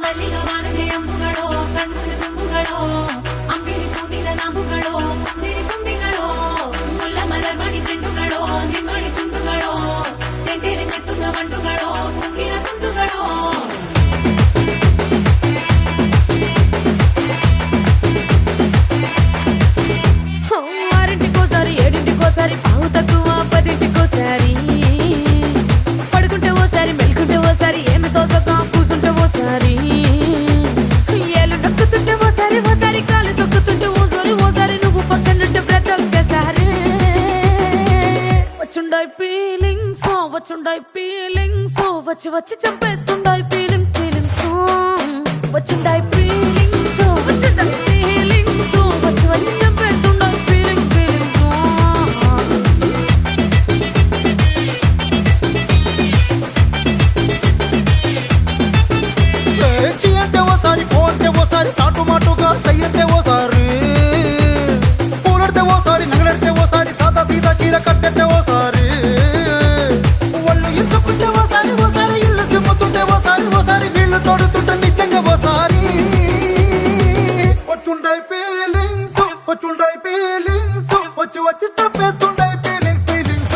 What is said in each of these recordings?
ಮಲ್ಲಿಗ ವಾಣಗೆ ಅಂಬುಗಳೋ ಕಣ್ಣುಗಳ ತುಂಬುಗಳೋ ಅಂಬಿಳಿ ಕೂಡಿನ ನಾಂಬುಗಳೋ ಸಿರಿ ತುಂಬಿಗಳೋ ಮುಲ್ಲ ಮಲರ್ಮಣಿ ಚೆಂಡುಗಳೋ ನಿಮ್ಮಣಿ ಚುಂಡುಗಳೋ ತೆಂಟೆರೆ ಕೆತ್ತುದ ಮಂಟುಗಳೋ ಕುಂಗಿನ ತುಂಡುಗಳೋ ఆరింటికోసారి ఏడింటికోసారి పావు తక్కువ పదింటికోసారి పడుకుంటే ఓసారి మెలుకుంటే ఓసారి ఏమి తోసక కూసుంటే ఓసారి ఏళ్ళు నొక్కుతుంటే ఓసారి ఓసారి కాలు తొక్కుతుంటే ఓసారి ఓసారి నువ్వు పక్కనుంటే బ్రతొక్కసారి వచ్చుండాయి ఫీలింగ్స్ వచ్చి వచ్చి చంపేస్తుండాయి ఫీలింగ్స్ వచ్చుండాయి ఫీలింగ్స్ వచ్చుండాయి ఫీలింగ్స్ వచ్చి వచ్చి చంపేస్తుండాయి ఫీలింగ్స్ అంటే ఓసారి పోంటే ఓసారి చాటు మాటుగా సయ్యంటే ఓసారి పూలడితే ఓసారి నగలడితే ఓసారి సాదా సీదా చీర కట్టెతే ఓసారి ఒళ్ళు ఇసుకుంటే ఓసారి ఓసారి ఇల్లు సిమ్ముతుంటే ఓసారి ఓసారి నీళ్లు తోడుతుంటే నిజంగా ఓసారి వచ్చుండాయి ఫీలింగ్స్ వచ్చి వచ్చి తప్పేస్తుండాయి ఫీలింగ్స్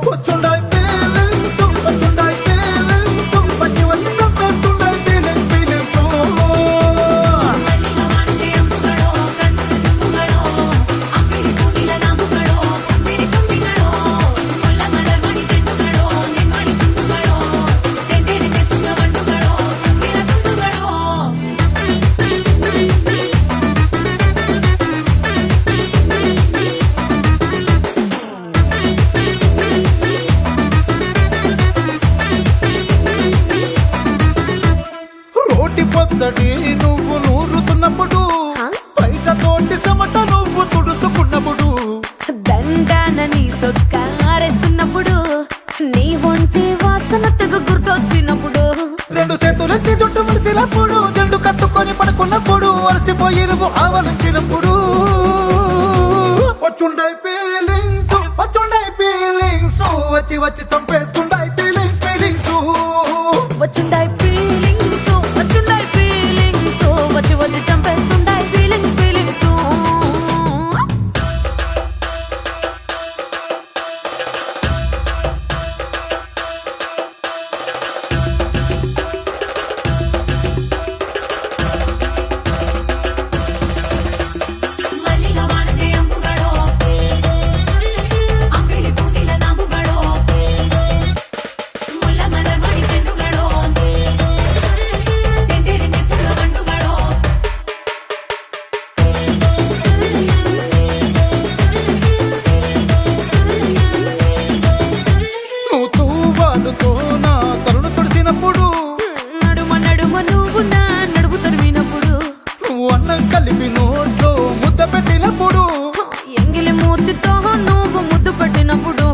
వచ్చుండాయి ఫీలింగ్స్ వచ్చి వచ్చి తప్పేస్తుండాయి ఫీలింగ్స్ ಮಲ್ಲಿಗ ವಾಣಗೆ ಅಂಬುಗಳೋ ಕಣ್ಣುಗಳ ತುಂಬುಗಳೋ ಅಂಬಿಳಿ ಕೂಡಿನ ನಾಂಬುಗಳೋ ಸಿರಿ ತುಂಬಿಗಳೋ ಮುಲ್ಲ ಮಲರ್ಮಣಿ ಚೆಂಡುಗಳೋ ನಿಮ್ಮಣಿ ಚುಂಡುಗಳೋ ತೆಂಟೆರೆ ಕೆತ್ತುದ ಮಂಟುಗಳೋ ಕುಂಗಿನ ತುಂಡುಗಳೋ రోటి పచ్చడి నువ్వు నూరుతున్నప్పుడు బయట తోటి సమట నువ్వు తుడుచుకున్నప్పుడు దండాన నీ సొక్కారేస్తున్నప్పుడు నీ ఒంటి వాసన తెగ గుర్తొచ్చినప్పుడు రెండు చేతులెత్తి జుట్టు ముడిసినప్పుడు జండు కత్తుకొని పడుకున్నప్పుడు అలసిపోయి నువ్వు ఆవలించినప్పుడు వచ్చుండాయి ఫీలింగ్స్ వచ్చి వచ్చి చంపేస్తుండాయి ఫీలింగ్స్ వచ్చుండాయి ఫీలింగ్స్ వచ్చి వచ్చి చంపేస్తుండాయి ఫీలింగ్స్ ಮಲ್ಲಿಗ ವಾಣಗೆ ಅಂಬುಗಳೋ ಅಂಬಿಳಿ ಕೂಡಿನ ನಾಂಬುಗಳೋ ಮುಲ್ಲ ಮಲರ್ಮಣಿ ಚೆಂಡುಗಳೋ ತೆಂಟೆರೆ ಕೆತ್ತುದ ಮಂಟುಗಳೋ నువ్వు తూవాలుతో నా తలను తుడిసినప్పుడు నడుమ నడుమ నువ్వు నా నడుము తరిమినప్పుడు నువ్వు అన్నం కలిపి నోట్లో ముద్ద పెట్టినప్పుడు ఎంగిలి మూతితో నువ్వు ముద్దు పెట్టినప్పుడు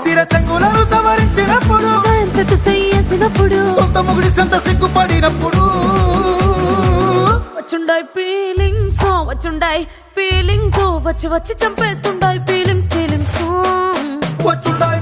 శిరసంగులను సవరించినప్పుడు సైన్సెత్ చేసినప్పుడు సొంత ముగుడి సొంత సిగ్గుపడినప్పుడు వచ్చుండాయి ఫీలింగ్స్ వచ్చి వచ్చి చంపేస్తుండాయి ఫీలింగ్స్ వచ్చుండాయి